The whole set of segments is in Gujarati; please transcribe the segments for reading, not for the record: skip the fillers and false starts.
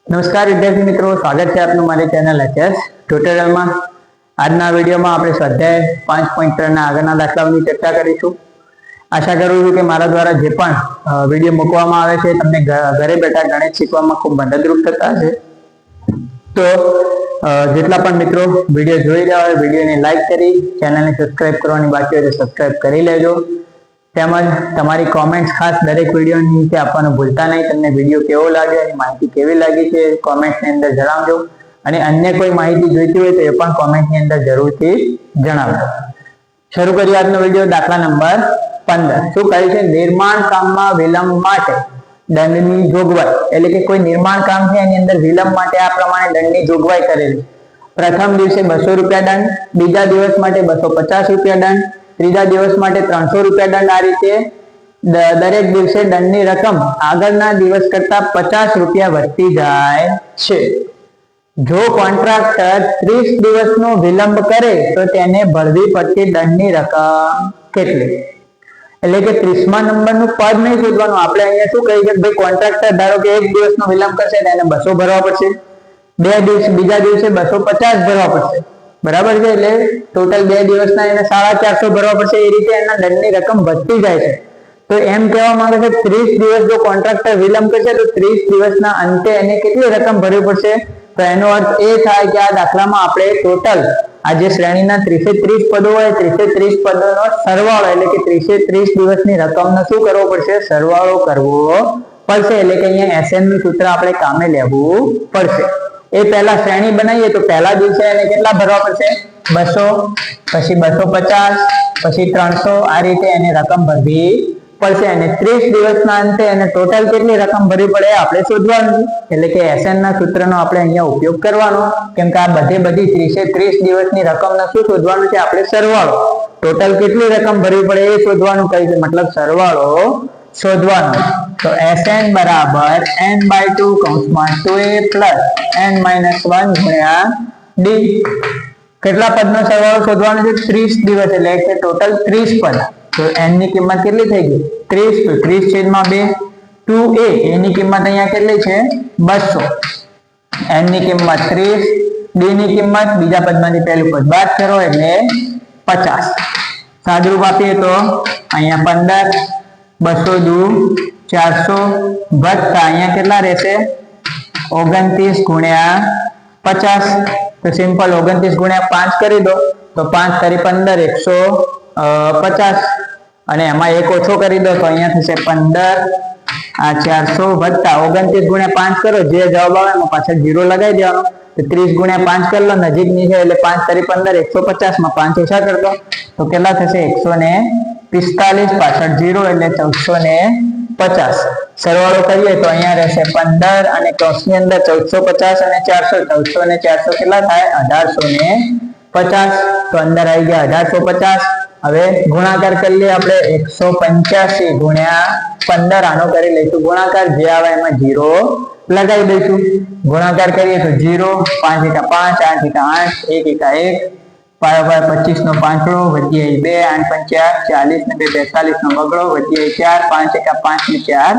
નમસ્કાર વિદ્યાર્થી મિત્રો, સ્વાગત છે આપનું મારી ચેનલ એચએસ ટ્યુટોરિયલમાં। આજના વિડીયોમાં આપણે સ્વાધ્યાય 5.3 ના આગળના દાખલાઓની ચર્ચા કરીશું। આશા કરું છું કે મારા દ્વારા જે પણ વિડીયો મૂકવામાં આવે છે તમને ઘરે બેઠા ગણિત શીખવામાં ખૂબ મદદરૂપ થતા હશે। તો જેટલા પણ મિત્રો વિડીયો જોઈ રહ્યા હોય વિડીયોને લાઈક કરી ચેનલને સબસ્ક્રાઇબ કરવાની બાકી હોય તો સબસ્ક્રાઇબ કરી લેજો। તેમજ તમારી કોમેન્ટ્સ ખાસ દરેક વિડીયોની નીચે આપવાનું ભૂલતા નહીં। તમને વિડીયો કેવો લાગ્યો અને માહિતી કેવી લાગી છે કોમેન્ટની અંદર જણાવજો, અને અન્ય કોઈ માહિતી જોઈતી હોય તો એ પણ કોમેન્ટની અંદર જરૂરથી જણાવજો। શરૂ કરીએ આજનો વિડીયો। દાખલા નંબર 15 શું કહે છે? નિર્માણ કામમાં વિલંબ માટે દંડની જોગવાઈ, એટલે કે કોઈ નિર્માણ કામ છે એની અંદર વિલંબ માટે આ પ્રમાણે દંડની જોગવાઈ કરેલી। પ્રથમ દિવસે 200 રૂપિયા દંડ, બીજા દિવસ માટે 250 રૂપિયા દંડ, ત્રીજા દિવસ માટે 300 રૂપિયા દંડ। આ રીતે દરેક દિવસે દંડની રકમ આગળના દિવસ કરતા 50 રૂપિયા વધતી જાય છે। જો કોન્ટ્રાક્ટર 30 દિવસનો વિલંબ કરે તો તેને ભરવી પડતી દંડની રકમ કેટલી? એટલે કે 30મા નંબરનું પદ નહીં શોધવાનું, આપણે અહીંયા શું કહી છે ભાઈ કોન્ટ્રાક્ટર ધારો કે 1 દિવસનો વિલંબ કરશે તેને 200 ભરવા પડશે, બીજા દિવસે 250 ભરવા પડશે, બરાબર છે। એટલે ટોટલ 2 દિવસના એને 450 ભરવા પડશે। એ રીતે એના દંડની રકમ વધતી જાય છે। તો એમ કહેવા માંગે છે 30 દિવસ જો કોન્ટ્રાક્ટર વિલંબ કરશે તો 30 દિવસના અંતે એને કેટલી રકમ ભરવી પડશે? તો એનો અર્થ એ થાય કે આ દાખલામાં આપણે ટોટલ આ જે શ્રેણીના 330 પદો હોય 330 પદોનો સરવાળો, એટલે કે 330 દિવસની રકમનો શું કરવો પડશે? સરવાળો કરવો પડશે। એટલે કે અહીંયા SN નું સૂત્ર આપણે કામે લેવું પડશે। એ પહેલા શ્રેણી બનાવીએ તો પહેલા દિવસે એને કેટલા ભરવા પડશે? 200, પછી 250, પછી 300, આ રીતે એને રકમ ભરવી પડશે। અને 30 દિવસના અંતે એને ટોટલ કેટલી રકમ ભરવી પડે આપણે શોધવાનું છે। એટલે કે SN ના સૂત્રનો આપણે અહીંયા ઉપયોગ કરવાનો, કેમ કે આ બધી 330 દિવસની રકમનો શું શોધવાનું છે? આપણે સરવાળો, ટોટલ કેટલી રકમ ભરવી પડે એ શોધવાનું કહ્યું છે, મતલબ સરવાળો શોધવાનો। તો SN બરાબર n/2 કૌંસમાં 2a પ્લસ n-1 ગુણ્યા d। કેટલા પદનો સરવાળો શોધવાનો છે? 30 દિવસ, એટલે કે ટોટલ 30 પદ। તો n ની કિંમત કેટલી થઈ ગઈ? 30, તો 30/2, 2a એની કિંમત અહીંયા કેટલી છે? 200, n ની કિંમત 30, d ની કિંમત બીજા પદમાંથી પહેલું પદ બાદ કરો એટલે 50। સાદુરૂપ આપીએ તો અહીંયા 15, 200 દુ 400 વત્તા અહીંયા કેટલા રહેશે? 29 ગુણ્યા 50। તો સિમ્પલ 29 ગુણ્યા 5 કરી દો તો 5 × 15 150, અને એમાં એક ઓછો કરી દો તો અહીંયા થશે 15, આ 400 વત્તા 29 ગુણ્યા 5 કરો, જે જવાબ આવે એમાં પાછળ 0 લગાવી દેવાનો। તો 30 ગુણ્યા 5 કરી લો, નજીકની છે એટલે 5 × 15 150 માં 5 ઓછા કરી દો તો કેટલા થશે? 145, પાછળ 0 એટલે 1450। સરવાળો કરીએ તો અહીંયા રહેશે 15 અને કૌંસની અંદર 1450 અને 400, 1400 અને 400 કેટલા થાય? 1850। તો અંદર આવી ગયા 1850। હવે ગુણાકાર કરી લઈએ આપણે 185 ગુણ્યા 15, આનો કરી લઈશું ગુણાકાર, જે આવે એમાં 0 લગાવી દઈશું। ગુણાકાર કરીએ તો 0, 5 × 5 8 × 8 1 × 1 25 નો પાંચડો વધી 2 8 × 5 40 ને 2 42 નો બગડો વધી 4 5 × 5 ને 4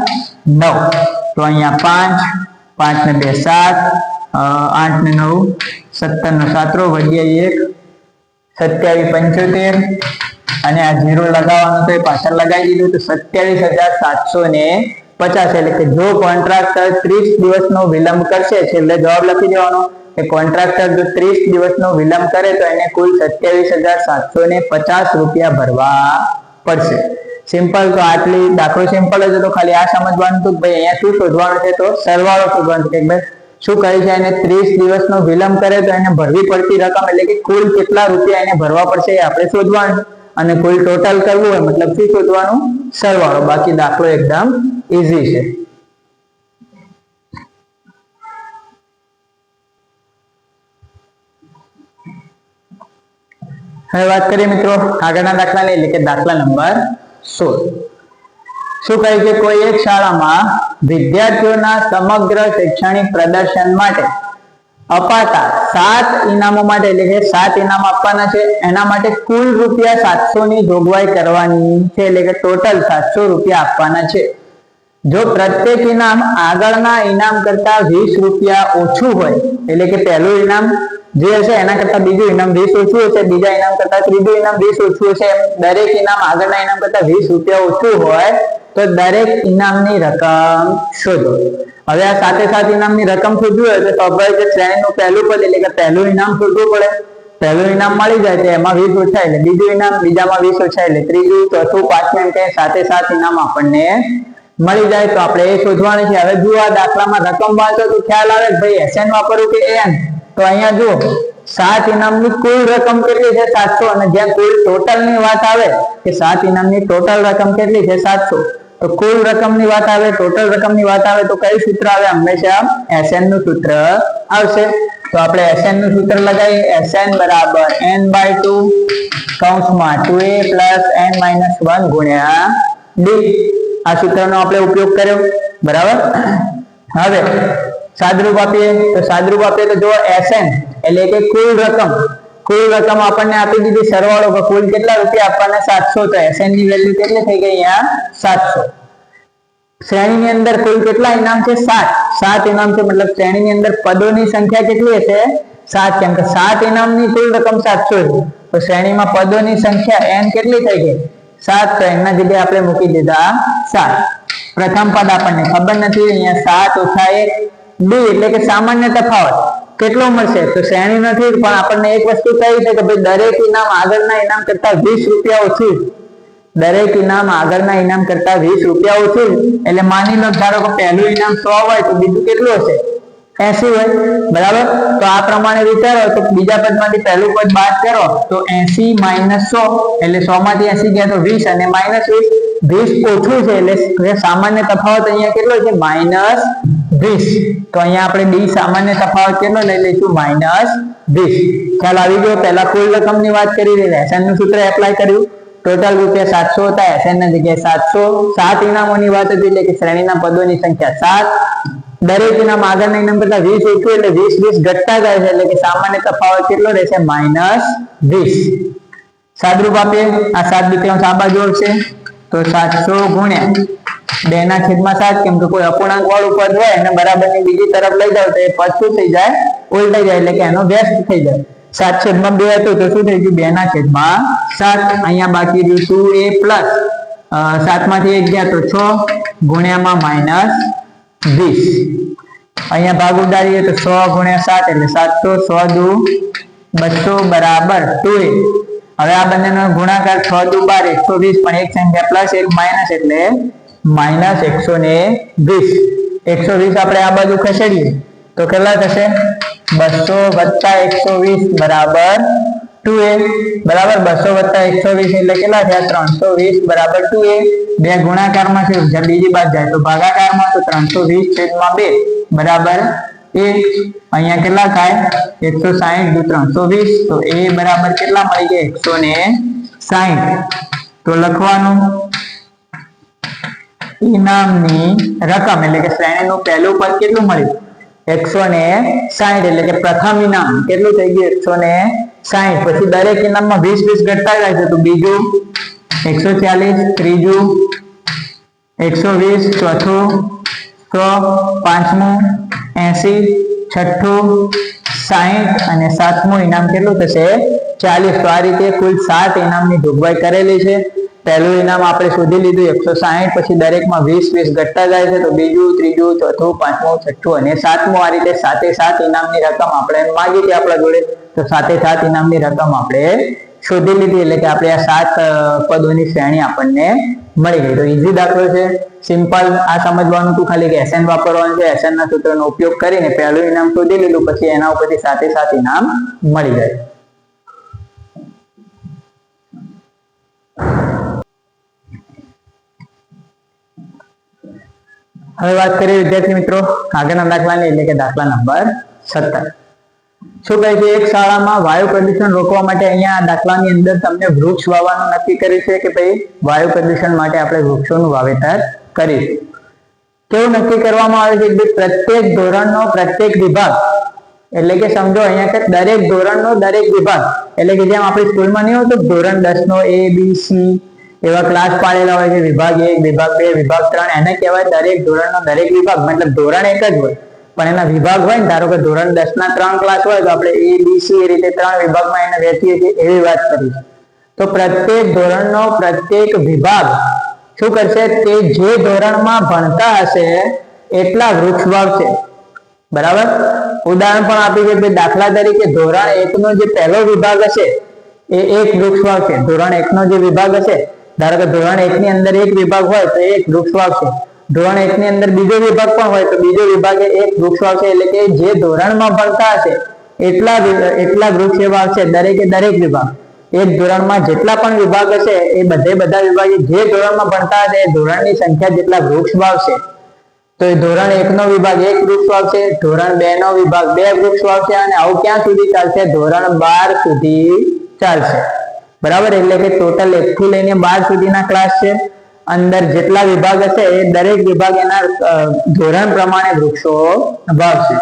9। તો અહીંયા 5 ને 2 7 8 ને 9 17 નો સાતરો વધી 1 27 75, અને આ 0 લગાવવાનો તો એ પાછળ લગાવી દીધું તો 27750। એટલે કે જો કોન્ટ્રાક્ટર 30 દિવસનો વિલંબ કરશે, છેલ્લે જવાબ લખી દેવાનો કે કોન્ટ્રાક્ટર જો 30 દિવસનો વિલંબ કરે તો એને કુલ 27750 રૂપિયા ભરવા પડશે। સિમ્પલ, તો આટલી દાખલો સિમ્પલ જ હતો, ખાલી આ સમજવાનું હતું કે ભાઈ અહીંયા શું શોધવાનું છે? તો સરવાળો શોધવાનો છે કે ભાઈ શું કહે છે? એને 30 દિવસનો વિલંબ કરે તો એને ભરવી પડતી રકમ, એટલે કે કુલ કેટલા રૂપિયા એને ભરવા પડશે એ આપણે શોધવાનું, અને કુલ ટોટલ કરવું હોય મતલબ શું શોધવાનું? સરવાળો। બાકી દાખલો એકદમ ઈઝી છે। હવે વાત કરીએ મિત્રો આગળના દાખલાની, એટલે કે દાખલા નંબર 16। શું કહે છે? કોઈ એક શાળામાં વિદ્યાર્થીઓના સમગ્ર શૈક્ષણિક પ્રદર્શન માટે અપાતા 7 ઇનામો માટે, એટલે કે 7 ઇનામ આપવાના છે, એના માટે કુલ રૂપિયા 700 ની જોગવાઈ કરવાની છે, એટલે કે ટોટલ 700 રૂપિયા આપવાના છે। જો પ્રત્યેક ઇનામ આગળના ઇનામ કરતા 20 રૂપિયા ઓછું હોય, એટલે કે પહેલું ઇનામ જે હશે એના કરતા બીજું ઇનામ 20 ઓછું હશે, બીજા ઇનામ કરતા ત્રીજું ઇનામ 20 ઓછું હશે, એમ દરેક ઇનામ આગળના ઇનામ કરતા 20 રૂપિયા ઓછું હોય તો દરેક ઇનામની રકમ શોધો. હવે આ સાથે સાથે ઇનામની રકમ શોધવી હોય તો સ્વાભાવિક શ્રેણીનું પહેલું પદ એટલે કે પહેલું ઇનામ શોધવું પડે. પહેલું ઇનામ મળી જાય તો એમાં 20 ઓછા એટલે બીજું ઇનામ, બીજામાં 20 ઓછા એટલે ત્રીજું, ચોથું, પાંચમું, એમ કે સાથે સાત ઇનામ આપણને મળી જાય. તો આપણે એ શોધવાની છે. હવે જુઓ આ દાખલામાં રકમ વાંચો તો ખ્યાલ આવે કે ભાઈ SN વાપરવું કે AN. તો અહીંયા જુઓ 7 ઇનામની કુલ રકમ કેટલી છે 700, અને જ્યાં કુલ ટોટલ ની વાત આવે કે 7 ઇનામની ટોટલ રકમ કેટલી છે 700, તો કુલ રકમની વાત આવે, ટોટલ રકમની વાત આવે તો કયું સૂત્ર આવે? હંમેશા SN નું સૂત્ર આવશે. તો આપણે SN નું સૂત્ર લગાવીએ. SN બરાબર n/2 કૌંસમાં 2a પ્લસ n-1 ગુણ્યા d. આ સૂત્રનો આપણે ઉપયોગ કર્યો, બરાબર. હવે સાદરૂપ આપીએ તો જો SN એટલે કે કુલ રકમ આપણને આપી દીધી સરવાળો કે કુલ કેટલા રૂપિયા આપણને 700, તો SN ની વેલ્યુ કેટલી થઈ ગઈ અહીંયા 700. શ્રેણીની અંદર કુલ કેટલા ઇનામ છે? 7 ઇનામ છે, મતલબ શ્રેણીની અંદર પદોની સંખ્યા કેટલી હશે? 7, કેમ કે 7 ઇનામની કુલ રકમ 700 છે, તો શ્રેણીમાં પદોની સંખ્યા n કેટલી થઈ ગઈ 7, તો એના જગ્યાએ આપણે મૂકી દીધા 7. પ્રથમ પદ આપણને ખબર નથી, અહીંયા 7 ઓછા 1 b એટલે કે સામાન્ય તફાવત કેટલો મળશે? તો શ્રેણી નથી પણ આપણને એક વસ્તુ કહી છે કે ભાઈ દરેક ઇનામ આગળના ઇનામ કરતા 20 રૂપિયા ઓછું, દરેક ઇનામ આગળના ઇનામ કરતા 20 રૂપિયા ઓછું. એટલે માની લો ધારો કે પહેલું ઇનામ 100 હોય તો બીજું કેટલું હશે? 80 હોય, બરાબર. તો આ પ્રમાણે વિચારો તો બીજા પદમાંથી પહેલું પદ બાદ કરો તો 80 - 100 એટલે 100 માંથી 80 ગયા તો 20 અને -20 ઓછું છે એટલે સામાન્ય તફાવત અહીંયા કેટલો છે? -20. તો અહીંયા આપણે d સામાન્ય તફાવત કેટલો લઈ લઈશું? -20. ખ્યાલ આવી ગયો. પહેલા કુલ રકમની વાત કરી રહી, SN નું સૂત્ર એપ્લાય કર્યું. ટોટલ રૂપિયા 700 હતા, SN ના જગ્યાએ 700. 7 ઇનામોની વાત હતી એટલે કે શ્રેણીના પદોની સંખ્યા 7. દરેક ઇનામ આગળના ઇનામ કરતા 20 ઓછું એટલે 20 ઘટતા જાય છે એટલે કે સામાન્ય તફાવત કેટલો રહેશે? -20. સાદરૂપ આપીએ. આ 7 દ્વિતીયાંશ આ બાજુ આવશે તો 700 ગુણ્યા 2/7, કેમ કે કોઈ અપૂર્ણાંક વાળું પદ હોય અને બરાબરની બીજી તરફ લઈ જાવ તો એ પદ શું થઈ જાય? ઉલટાઈ જાય એટલે કે એનો વ્યસ્ત થઈ જાય. 7/2 હતું તો શું થઈ ગયું? 2/7. અહીંયા બાકી રહ્યું 2a પ્લસ 7 માંથી 1 ગયા તો 6 ગુણ્યામાં -20. અહીંયા ભાગ ઉડાડીએ તો 100 ગુણ્યા 7 એટલે 700, 100 દુ 200 બરાબર 2a. હવે આ બંનેનો ગુણાકાર 6 દુ 12, 120, પણ એક સંખ્યા પ્લસ એક માઇનસ એટલે -120. 120 આપણે આ બાજુ ખસેડીએ તો કેટલા થશે? 200 + 120 બરાબર 2a, બરાબર. 200 + 120 એટલે કેટલા થયા? 320 બરાબર 2a. બે ગુણાકારમાં છે, જ્યાં બીજી બાદ જાય તો ભાગાકારમાં, તો 320/2 બરાબર a. અહીંયા કેટલા થાય? 160 × 320, તો a બરાબર કેટલા મળી ગયા? 160. તો લખવાનું ઇનામની રકમ એટલે કે શ્રેણીનું પહેલું પદ કેટલું મળ્યું? 160. એટલે કે પ્રથમ ઇનામ કેટલું થઈ ગયું? 160. પછી દરેક ઇનામમાં 20 ઘટતા જાય છે, તો બીજું 140, ત્રીજું 120, ચોથું 100, પાંચમું 80, છઠ્ઠું 60 અને સાતમું ઇનામ કેટલું થશે? 40. તો આ રીતે કુલ 7 ઇનામની જોગવાઈ કરેલી છે. પહેલું ઇનામ આપણે શોધી લીધું 160, પછી દરેકમાં 20 ઘટતા જાય છે, તો બીજું, ત્રીજું, ચોથું, પાંચમું, છઠ્ઠું અને સાતમું. આ રીતે 7 ઇનામની રકમ આપણે માંગી હતી આપણા જોડે, તો 7 ઇનામની રકમ આપણે શોધી લીધી. એટલે કે આપણે આ 7 પદોની શ્રેણી આપણને મળી ગઈ. તો ઈઝી દાખલો છે, સિમ્પલ. આ સમજવાનું તું ખાલી કે SN વાપરવાનું છે. SN ના સૂત્રનો ઉપયોગ કરીને પહેલું ઇનામ શોધી લીધું, પછી એના ઉપરથી 7 ઇનામ મળી જાય. હવે વાત કરીએ વિદ્યાર્થી મિત્રો આગળના દાખલાની, એટલે કે દાખલા નંબર 17. શું કહે છે? એક શાળામાં વાયુ પ્રદૂષણ રોકવા માટે અહીંયા આ દાખલાની અંદર તમને વૃક્ષ વાવવાનું નક્કી કર્યું છે કે ભાઈ વાયુ પ્રદૂષણ માટે આપણે વૃક્ષોનું વાવેતર કરીશું. કેવું નક્કી કરવામાં આવે છે કે પ્રત્યેક ધોરણનો પ્રત્યેક વિભાગ, એટલે કે સમજો અહીંયા કે દરેક ધોરણનો દરેક વિભાગ, એટલે કે જેમ આપણી સ્કૂલમાં નહીં હોતું ધોરણ 10 નો A B C એવા ક્લાસ પાડેલા હોય છે, વિભાગ 1, વિભાગ 2, વિભાગ 3, એને કહેવાય દરેક ધોરણનો દરેક વિભાગ, મતલબ ધોરણ એક જ હોય પણ એના વિભાગ હોય ને, ધારો કે ધોરણ 10 ના 3 ક્લાસ હોય તો આપણે A, B, C એ રીતે 3 વિભાગમાં એને વહેંચીએ છીએ, એવી વાત કરી. તો પ્રત્યેક ધોરણનો પ્રત્યેક વિભાગ શું કરશે, તે જે ધોરણમાં ભણતા હશે એટલા વૃક્ષ વાવશે. બરાબર. ઉદાહરણ પણ આપ્યું છે, દાખલા તરીકે ધોરણ 1 નો જે પહેલો વિભાગ હશે એ એક વૃક્ષ વાવશે. ધોરણ 1 નો જે વિભાગ હશે, ધારો કે ધોરણ 1 ની અંદર એક વિભાગ હોય તો એક વૃક્ષ વાવશે. ધોરણ 1 ની અંદર બીજો વિભાગ પણ હોય તો બીજો વિભાગે એક વૃક્ષ વાવશે. એટલે કે જે ધોરણમાં ભણતા હશે એટલા વૃક્ષ વાવશે, દરેકે દરેક વિભાગ. એક ધોરણમાં જેટલા પણ વિભાગ હશે એ બધા વિભાગે જે ધોરણમાં ભણતા હશે એ ધોરણની સંખ્યા જેટલા વૃક્ષ વાવશે. તો એ ધોરણ 1 નો વિભાગ 1 વૃક્ષ વાવશે, ધોરણ 2 નો વિભાગ 2 વૃક્ષ વાવશે, અને આવું ક્યાં સુધી ચાલશે, ધોરણ 12 સુધી ચાલશે. બરાબર. એટલે કે ટોટલ 1 થી લઈને 12 સુધીના ક્લાસ છે. અંદર જેટલા વિભાગ હશે એ દરેક વિભાગ એના ધોરણ પ્રમાણે વૃક્ષો વાવશે.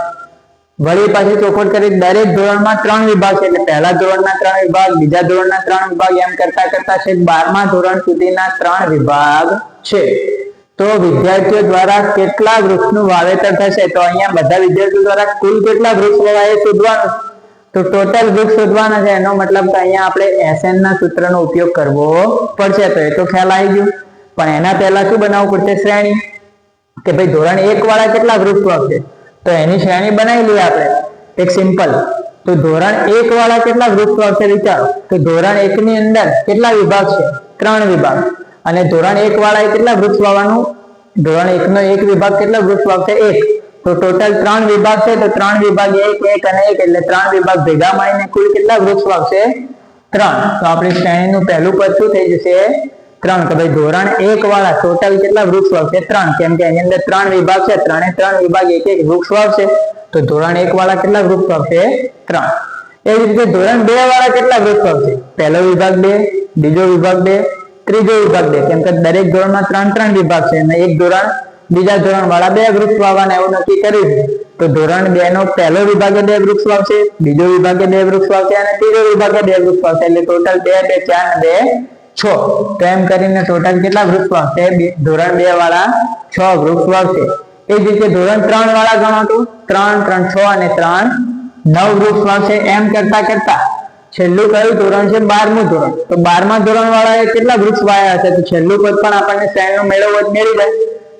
વળી પાછી ચોખવટ કરી, દરેક ધોરણમાં 3 વિભાગ છે, એટલે પહેલા ધોરણના 3 વિભાગ, બીજા ધોરણના 3 વિભાગ, એમ કરતા કરતા છે 12મા ધોરણ સુધીના 3 વિભાગ છે. તો વિદ્યાર્થીઓ દ્વારા કેટલા વૃક્ષનું વાવેતર થશે, તો અહીંયા બધા વિદ્યાર્થીઓ દ્વારા કુલ કેટલા વૃક્ષ વવાય શોધવાનું. તો ટોટલ વૃક્ષ શોધવાના છે. એનો મતલબ કે અહીંયા આપણે SN ના સૂત્રનો ઉપયોગ કરવો પડશે. તો એ તો ખ્યાલ આવી ગયો, પણ એના પહેલા શું બનાવવું પડશે, શ્રેણી. કે ભાઈ ધોરણ 1 વાળા કેટલા વૃક્ષ વાવશે, તો એની શ્રેણી બનાવી લઈએ આપણે એક સિમ્પલ. તો ધોરણ 1 વાળા કેટલા વૃક્ષ વાવશે વિચારો. તો ધોરણ 1 ની અંદર કેટલા વિભાગ છે, 3 વિભાગ. અને ધોરણ 1 વાળાએ કેટલા વૃક્ષ વાવવાનું, ધોરણ 1 નો એક વિભાગ કેટલા વૃક્ષ વાવશે, 1. તો ટોટલ 3 વિભાગ છે, તો 3 વિભાગ 1, 1 અને 1 એટલે 3 વિભાગ ભેગા મળીને કુલ કેટલા વૃક્ષ વાવશે, 3. તો આપણી શ્રેણીનું પહેલું પદ શું થઈ જશે, 3. કે ભાઈ ધોરણ 1 વાળા ટોટલ કેટલા વૃક્ષ વાવશે, 3. કેમ કે એની અંદર 3 વિભાગ છે, 3 વિભાગ 1 વૃક્ષ વાવશે. તો ધોરણ 1 વાળા કેટલા વૃક્ષ વાવશે, 3. એવી રીતે ધોરણ 2 વાળા કેટલા વૃક્ષ વાવશે, પહેલો વિભાગ 2, બીજો વિભાગ 2, ત્રીજો વિભાગ 2. કેમ કે દરેક ધોરણમાં 3 વિભાગ છે અને એક ધોરણ બીજા ધોરણ વાળા 2 વૃક્ષ વાવવાના એવું નક્કી કર્યું. તો ધોરણ 2 નો પહેલો વિભાગે 2 વૃક્ષ વાવશે, બીજો વિભાગે 2 વૃક્ષ વાવશે અને ત્રીજો વિભાગે 2 વૃક્ષ વાવશે. એટલે ટોટલ 2, 2, 4 અને 2, 6. તો એમ કરીને ટોટલ કેટલા વૃક્ષ વાવશે, ધોરણ 2 વાળા 6 વૃક્ષ વાવશે. એ જ રીતે ધોરણ 3 વાળા ગણો તો 3, 3, 6 અને 3, 9 વૃક્ષ વાવશે. એમ કરતા કરતા છેલ્લું કયું ધોરણ છે, 12મું ધોરણ. તો 12મા ધોરણ વાળાએ કેટલા વૃક્ષ વાવ્યા હશે, તો છેલ્લું પદ પણ આપણને શ્રેણીનો મેળવવો જ મેળવી જાય.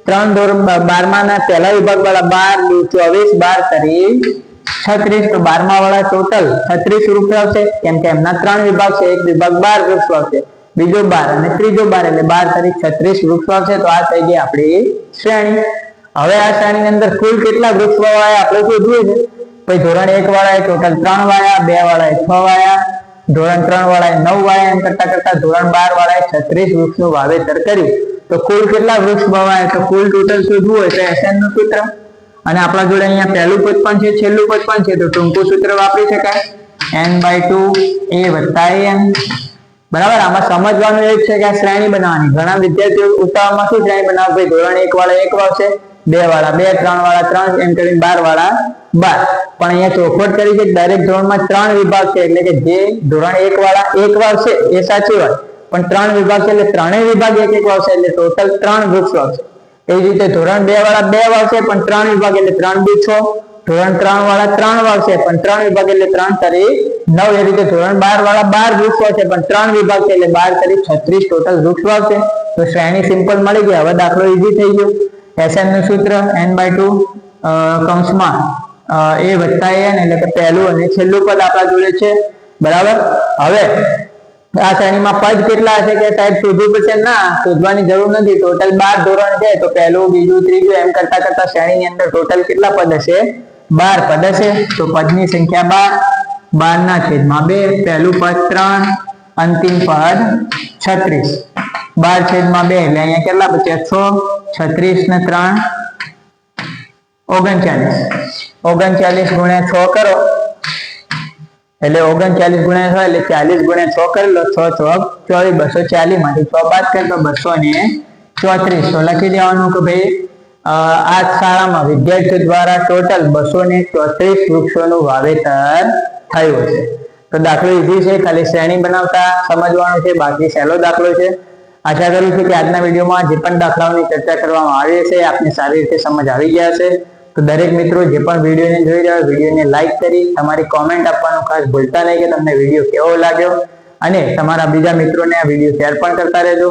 3 ધોરણ 12મા ના પહેલા વિભાગ વાળા 12, 24, 12, 36. તો 12મા વાળા ટોટલ 36 વૃક્ષ વાવશે. કેમ કે એમના 3 વિભાગ છે, એક વિભાગ 12 વૃક્ષ વાવશે, બીજો 12 અને ત્રીજો 12 એટલે 12 × 36 વૃક્ષ વાવશે. તો આ થઈ ગઈ આપણી શ્રેણી. હવે આ શ્રેણીની અંદર કુલ કેટલા વૃક્ષ વાવ્યા આપણે શોધવું છે. પછી ધોરણ 1 વાળાએ ટોટલ 3 વાયા, 2 વાળાએ 6 વાયા, ધોરણ 3 વાળાએ 9 વાયા. એમ કરતા કરતા ધોરણ 12 વાળાએ 36 વૃક્ષનું વાવેતર કર્યું. તો કુલ કેટલા વૃક્ષ વાવાય, તો કુલ ટોટલ શોધવું હોય તો SN નું સૂત્ર. અને આપણા જોડે અહીંયા પહેલું પદ પણ છે, છેલ્લું પદ પણ છે, તો ટૂંકું સૂત્ર વાપરી શકાય, n/2 a + an. બરાબર. આમાં સમજવાનું એ છે કે આ શ્રેણી બનાવવાની. ઘણા વિદ્યાર્થીઓ ઉતાવળમાં શું શ્રેણી બનાવે, ભાઈ ધોરણ 1 વાળા 1 વાવશે, 2 વાળા 2, 3 વાળા 3, એમ કરીને 12 વાળા 12. પણ અહીંયા ચોખવટ કરી છે દરેક ધોરણમાં 3 વિભાગ છે. એટલે કે જે ધોરણ 1 વાળા 1 વાવશે એ સાચી વાત, પણ 3 વિભાગ છે એટલે ત્રણેય વિભાગ 1 વાવશે, એટલે ટોટલ 3 વૃક્ષ વાવશે. એ જ રીતે ધોરણ 2 વાળા 2 વાવશે પણ 3 વિભાગ એટલે 3 × 6. ધોરણ 3 વાળા 3 વાવશે પણ 3 વિભાગ એટલે 3 × 9. એ રીતે ધોરણ 12 વાળા 12 વૃક્ષ વાવશે પણ 3 વિભાગ છે એટલે 12 × 36 ટોટલ વૃક્ષ વાવશે. તો શ્રેણી સિમ્પલ મળી ગઈ. હવે દાખલો ઈઝી થઈ ગયો. SN નું સૂત્ર n/2 કૌંસમાં a + n એટલે કે પહેલું અને છેલ્લું પદ આપણા જોડે છે. બરાબર. હવે આ શ્રેણીમાં પદ કેટલા હશે કે સાહેબ શોધવું પડશે, ના શોધવાની જરૂર નથી. ટોટલ 12 ધોરણ છે તો પહેલું, બીજું, ત્રીજું એમ કરતા કરતા શ્રેણીની અંદર ટોટલ કેટલા પદ હશે, 12 પદ હશે. તો પદની સંખ્યા 12, 12/2. પહેલું પદ 3, અંતિમ પદ 36. 12/2 એટલે અહીંયા કેટલા બચ્યા, 6, 36 ને 3 39. 39 × 6 કરો એટલે 39 × 6 એટલે 40 × 6 કરી લો. 6 × 6 = 24, 240 માંથી 6 બાદ કરી તો 234. તો લખી દેવાનું કે ભાઈ આ શાળામાં વિદ્યાર્થીઓ દ્વારા ટોટલ 234 વૃક્ષોનું વાવેતર થયું છે. તો દાખલો ઈઝી છે, ખાલી શ્રેણી બનાવતા સમજવાનું છે, બાકી સહેલો દાખલો છે. આશા કરું છું કે આજના વિડીયોમાં જે પણ દાખલાઓની ચર્ચા કરવામાં આવી છે આપને સારી રીતે સમજ આવી ગયા છે. તો દરેક મિત્રો જે પણ વિડીયોને જોઈ રહ્યા વિડીયોને લાઈક કરી તમારી કોમેન્ટ આપવાનું ખાસ ભૂલતા નહીં કે તમને વિડીયો કેવો લાગ્યો, અને તમારા બીજા મિત્રોને આ વિડીયો શેર પણ કરતા રહેજો.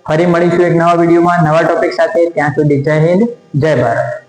ફરી મળીશું એક નવા વિડીયોમાં નવા ટોપિક સાથે. ત્યાં સુધી જય હિન્દ, જય ભારત.